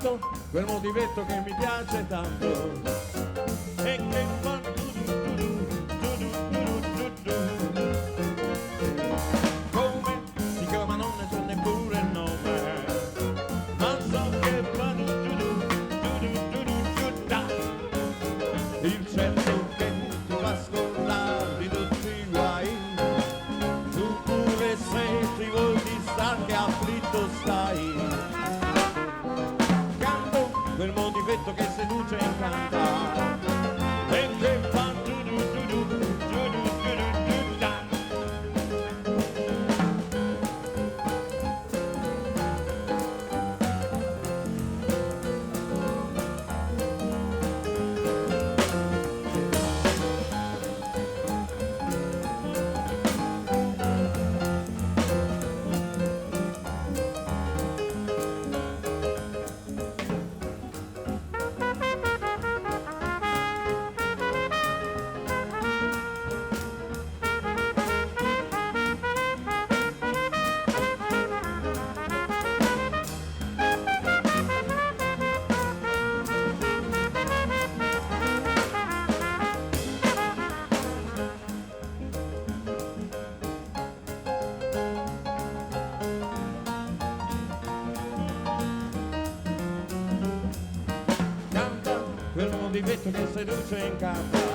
canto quel motivetto che mi piace tanto e che fa come si chiama non ne so neppure il nome, ma so che fa il certo che ti fa scordare di tutti i guai, tu pure se ti vuoi distare che afflitto stai, canto quel motivetto che seduce e incanta e che fa quel motivetto che seduce in campo